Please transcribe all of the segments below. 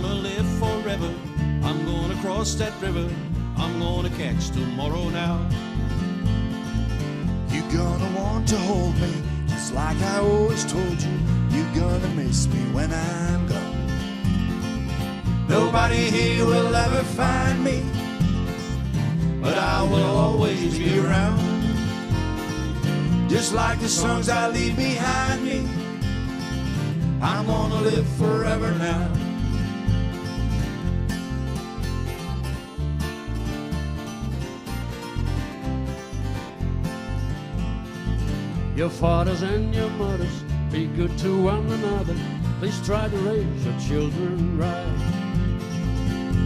gonna live forever. I'm gonna cross that river. I'm gonna catch tomorrow now. You're gonna want to hold me, just like I always told you. You're gonna miss me when I'm gone. Nobody here will ever find me, but I will always be around. Just like the songs I leave behind me, I'm gonna live forever now. Your fathers and your mothers, be good to one another. Please try to raise your children right.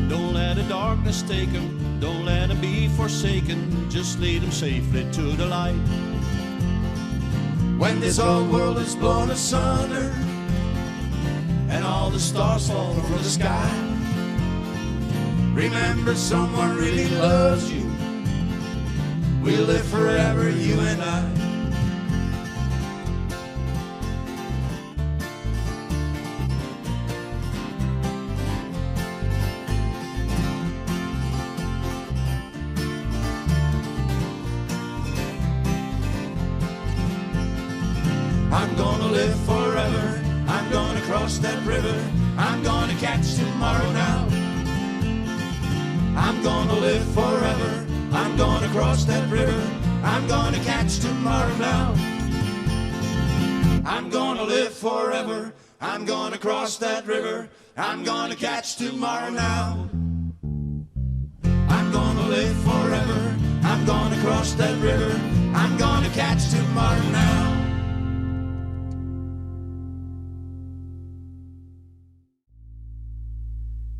Don't let the darkness take them, don't let them be forsaken. Just lead them safely to the light. When this old world is blown asunder and all the stars fall from the sky, remember someone really loves you. We'll live forever, you and I. I'm gonna live forever, I'm gonna cross that river, I'm gonna catch tomorrow now. I'm gonna live forever, I'm gonna cross that river, I'm gonna catch tomorrow now. I'm gonna live forever, I'm gonna cross that river, I'm gonna catch tomorrow now. I'm gonna live forever, I'm gonna cross that river, I'm gonna catch tomorrow now.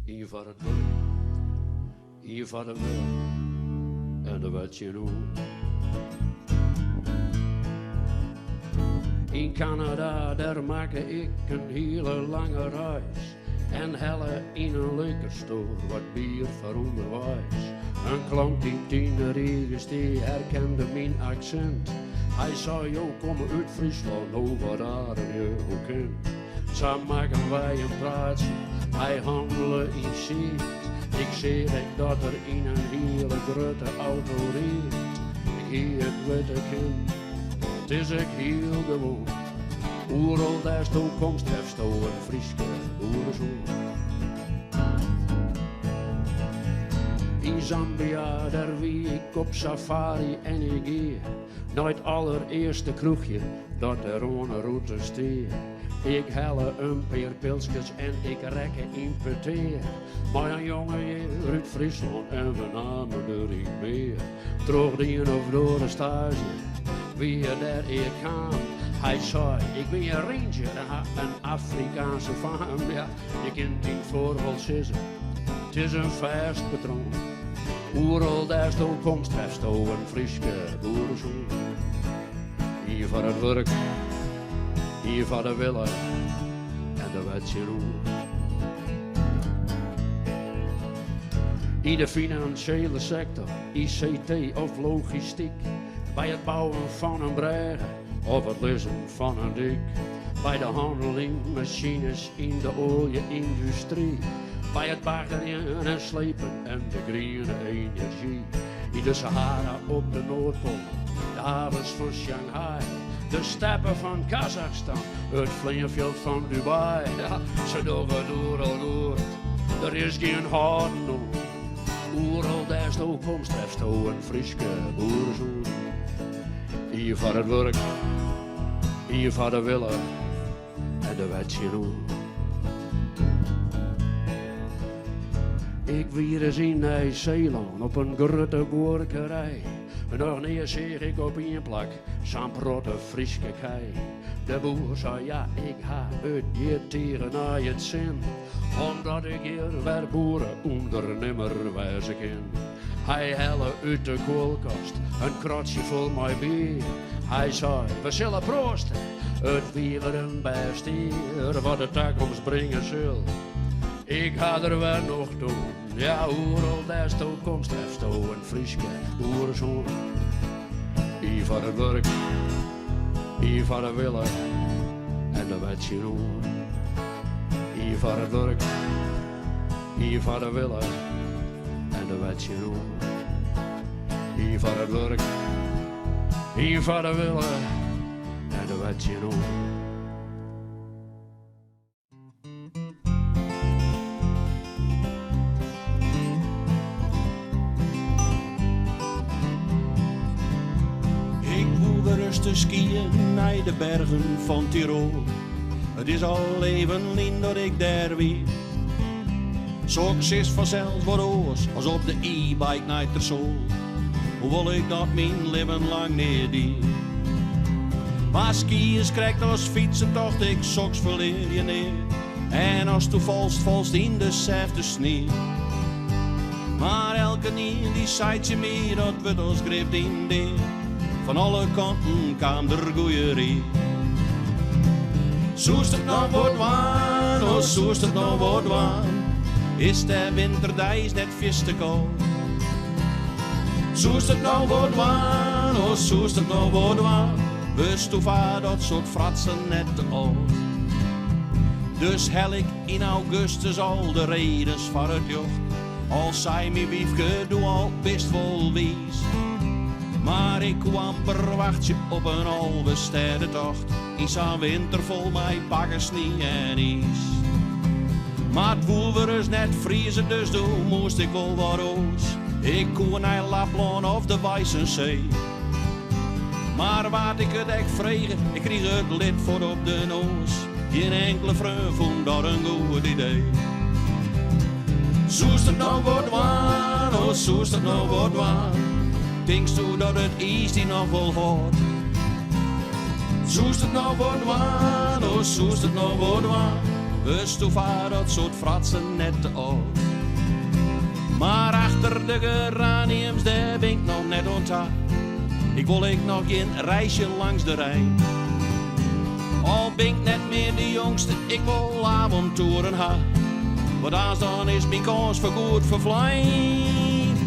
Hier van het werk, hier van de werk, en de wat je noemt. In Canada, daar maak ik een hele lange reis. En helle in een liquorstore wat bier voor onderwijs. Een klant die tieneriges, die herkende mijn accent. Hij zei, joh, kom uit Frisslân, nou wat aardig je ook kent. Samen maken wij een praatje, hij handelen in ziet. Ik zeg dat er in een hele grote auto reed. Ik hier het witte kind, het is ik heel gewoon. Oeral daar toekomst heeft een Friese boerenzoon. In Zambia, daar wie ik op safari en ik geef naar het allereerste kroegje dat er op een route steekt. Ik helle een paar pilsjes en ik rekke importeer. Maar een jongen hier uit Frisland en we namen er niet meer. Droog die of door de stage, wie er daar ik kwam. Hij zei, ik ben een ranger en heb een Afrikaanse faam. Ja, je kent die voorval zitten, het is een vast patroon. Oeral daar is toekomst, heeft een Friese boerenzoon. Hier voor het werk, hier voor de willen en de wetje roer. In de financiële sector, ICT of logistiek. Bij het bouwen van een bregen of het lezen van een dik. Bij de handel in machines in de olie-industrie. Bij het baggeren en slepen en de groene energie. In de Sahara op de Noordpool, de havens van Shanghai. De steppen van Kazachstan, het vliegveld van Dubai. Ja, ze doen het overal door, er is geen houden op. Oeral daar is toekomst, heeft een Friese boerenzoon. Hier voor het werk, hier voor de willen en de wetje roer. Ik weer eens in Nieuw-Zeeland op een grote boerderij. Nog neer zeg ik op een plak, zo'n protte Friese kei. De boer zei, ja, ik ha uit je tieren naar het zin. Omdat ik hier weer boerenondernemer wezen kan. Hij helle uit de koelkast, een kratje vol mijn bier. Hij zei, we zullen proosten, het weer een best hier, wat de toekomst brengen zal. Ik ga er weer nog doen, ja, oeral des toekomst heeft een Friese boerenzoon. Hier voor het werk, hier voor de willen en de wetje roer. Hier voor het werk, Hier voor de willen en de wetje noemen. Hier voor het werk, hier voor de willen en de wetje noemen. Te skiën naar de bergen van Tirol. Het is al even lien dat ik daar weer. Succes vanzelf wat oors als op de e-bike naar de sol. Hoewel ik dat mijn leven lang niet die. Maar skiën krijgt als fietsen dacht ik soks verleer je neer. En als tu valst in dezelfde sneeuw. Maar elke nier die zei je meer dat we als grip in de. Van alle kanten kwam er goeierie. Zoest het nou wordt waan, oh zoest het nou wordt waan. Is de winterdijs net vis te koud. Zoest het nou wordt waan, oh zoest het nou wordt waan. Wist hoe vaar dat soort fratsen net te oud. Dus hel ik in augustus al de redens van het jocht. Als zij me wiefke doe al best vol wies. Maar ik kwam per wachtje op een halve sterrentocht. In zo'n winter vol mij bakken snie en ijs. Maar het woel weer eens net vriezen, dus toen moest ik wel wat oos. Ik kon naar Lapland of de Weissensee. Maar wat ik het echt vregen, ik kreeg het lid voor op de noos. Geen enkele vriend vond dat een goed idee. Zoest het nou wordt waan, oh zoest het nou wordt waan. Denkst u dat het is die nog wel hoort? Zoest het nou wordt waan, oh zoest het nou wordt waan. Wist u vaar dat soort fratsen net te oud. Maar achter de geraniums, daar ben ik nog net ontdaan. Ik wil ik nog een reisje langs de Rijn. Al ben ik net meer de jongste, ik wil avonturen ha. Want als dan is mijn kans voor goed vervlijt.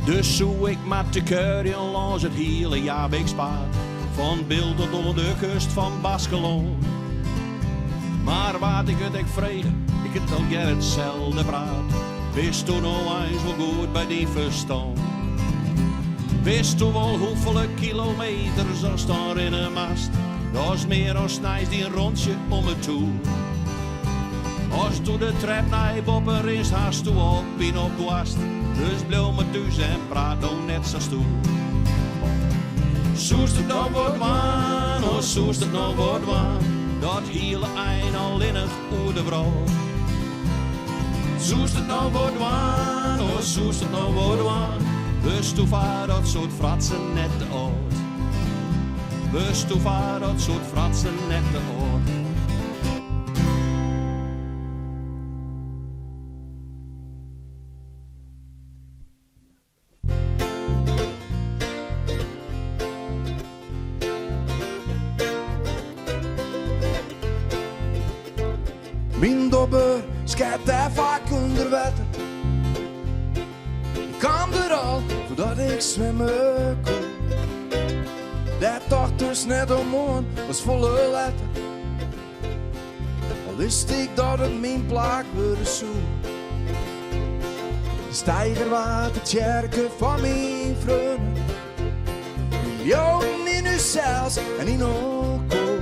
Dus zo ik met de keuren langs het hele jaar ik spaat. Van Beeld tot onder de kust van Baskelon. Maar wat ik het ik vregen, ik het al jij hetzelfde praat. Wist toen al eens wel goed bij die verstand. Wist toen wel hoeveel kilometers als daar in een mast. Dat is meer als snijs die een rondje om het toe. Als toen de trap naar Bopper is, haast toen al pin op dwast. Dus blijf me thuis en praat dan net zo stoer. Zoest het nou wordt waan, oh zoest het nou wordt waan. Dat hele eind al innig oer de brood. Zoest het nou wordt waan, oh zoest het nou wordt waan. Wist hoe vaar dat soort fratsen net te oud. Wist hoe vaar dat soort fratsen net te oud. Mijn dobber schijt daar vaak onder water. Ik kwam er al voordat ik zwemmen kon. Dat tocht dus net omhoog was volle letter. Al wist ik dat het mijn plaak worden zoek. De steigerwater tjerken van mijn vrienden. Miljoenen in uw zelfs en in ook kool.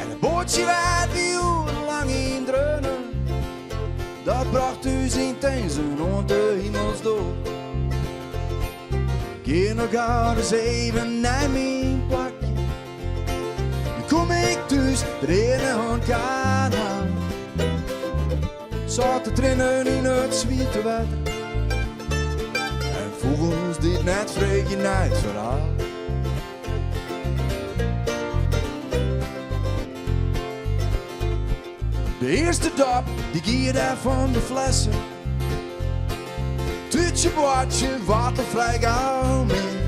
En een bootje werd die urenlang in dreunen. Dat bracht u zijn tensen rond de hemels door. Keer nog gauw eens even naar mijn plakje. Nu kom ik dus de ene hand kan aan. Zat te trainen in het zwiete water. En vogels die net vreugde naar het verhaal. De eerste dap, die gier daar van de flessen. Tutje, boatje, watervrij gauw mee.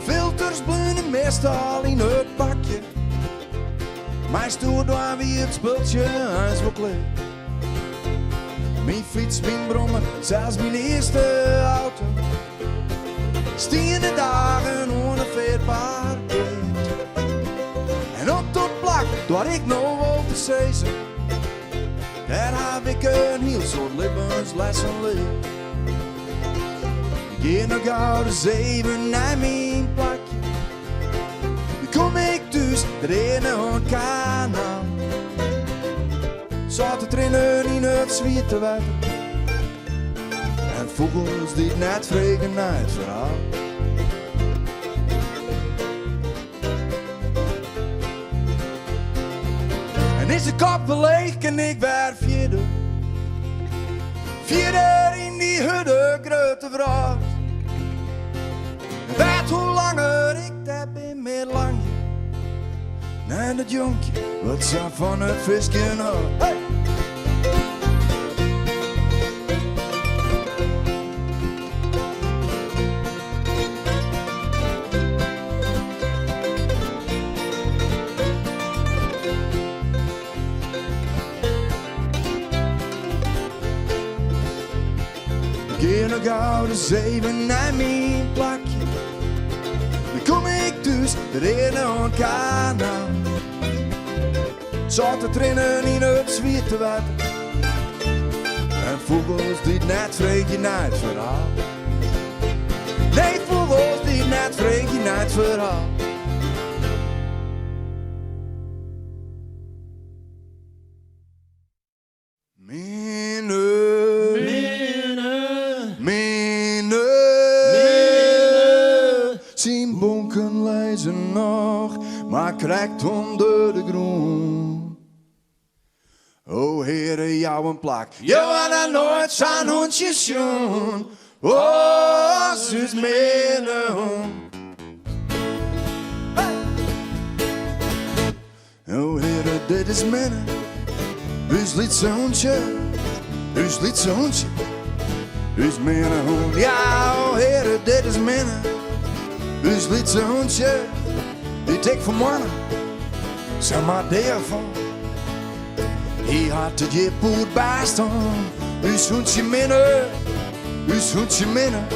Filters bloeien meestal in het bakje. Maar stoer door wie het spultje eens wel kleed. Mijn fiets, mijn brommer, zelfs mijn eerste auto. Stiende dagen Wat ik nog wil te zeggen, daar heb ik een heel soort levenslessen leerd. Ik ga nog gauw de 7 naar mijn plakje. Dan kom ik dus erin een kanaal. Zat te trainen in het zwierte water. En vogels die net vregen naar het verhaal. En is de kop leeg en ik werd vierde. Vierde in die hudde grote vraag. Weet hoe langer ik daar ben meer langje. En het jonkje wat ze van het visje had. Hey! Keer nog gauw de 7 naar mijn plakje. Dan kom ik dus erin een kanaal. Zat te trainen in het zwierte water. En vogels die net vregen naar het verhaal. Nee, vogels die net vregen naar het verhaal. Zien bonken lezen nog, maar krijgt onder de grond. O Heere, jou een plak. Jou aan er nooit zijn hondjes schoon. Oh, zus mene hond. Hey. O Heere, dit is mene. Us lietse hondje. Us lietse hondje. Us mene hond. Ja, o Heere, dit is mene. Dus liet zijn hondje, die dik vanmorgen, zeg maar daarvan. Hij had het je poed bijstaan, dus hondje minnen, dus hondje minnen,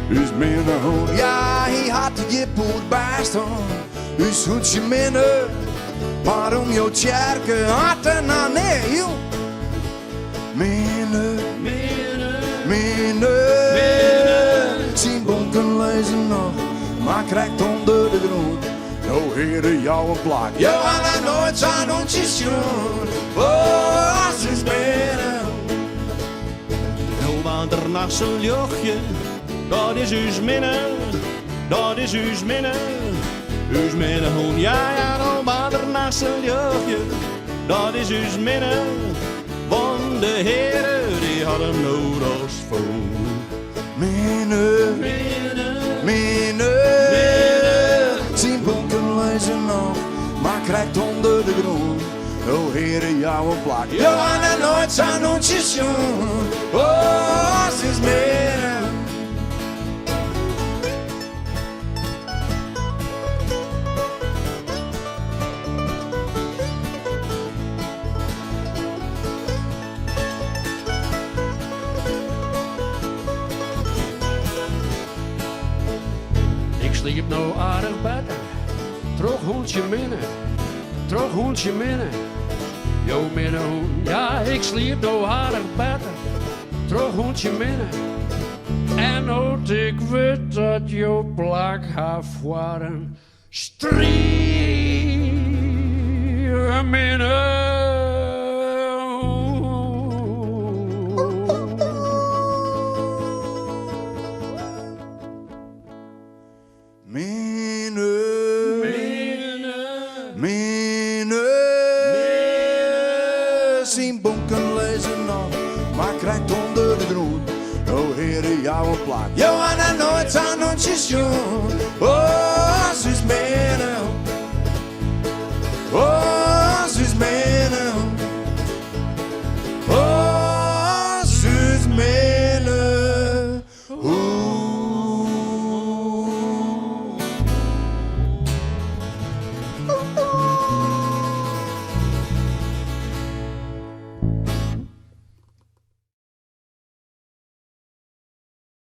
dus minnen hond. Ja, hij had het je poed bijstaan, dus hondje minnen. Waarom jouw tjerke had er nou nee, joh? Minnen, minnen, minnen, zien bonken lezen nog. Maar krijgt onder de grond. O Heere, jou een plak. Jou aan er nooit zijn hondjes schoon. Oh, als is binnen. Nou, want er nacht zo'n jochje. Dat is uw minne. Dat is uw minne. Uw minne hond. Ja, ja, nou, want er nacht zo'n jochje. Dat is uw minne. Want de Heere, die had hem nodig als voet. Minne, minne, minne. Zien bonken lezen nog, maar krijgt onder de grond. O Heere, jou een plak. Jou aan er nooit zijn hondjes schoon. Oh, als is meer. Sliep nou aardig beter, terug hondje minnen, terug hondje minnen. Jo minnen hond, ja ik sliep nou aardig beter, terug hondje minnen. En ook ik weet dat jouw plak haar waren, strie minnen. Zien bonken lezen nog, maar krijgt onder de grond. O Heere, jou een plak. Jou aan er nooit zijn hondjes schoon.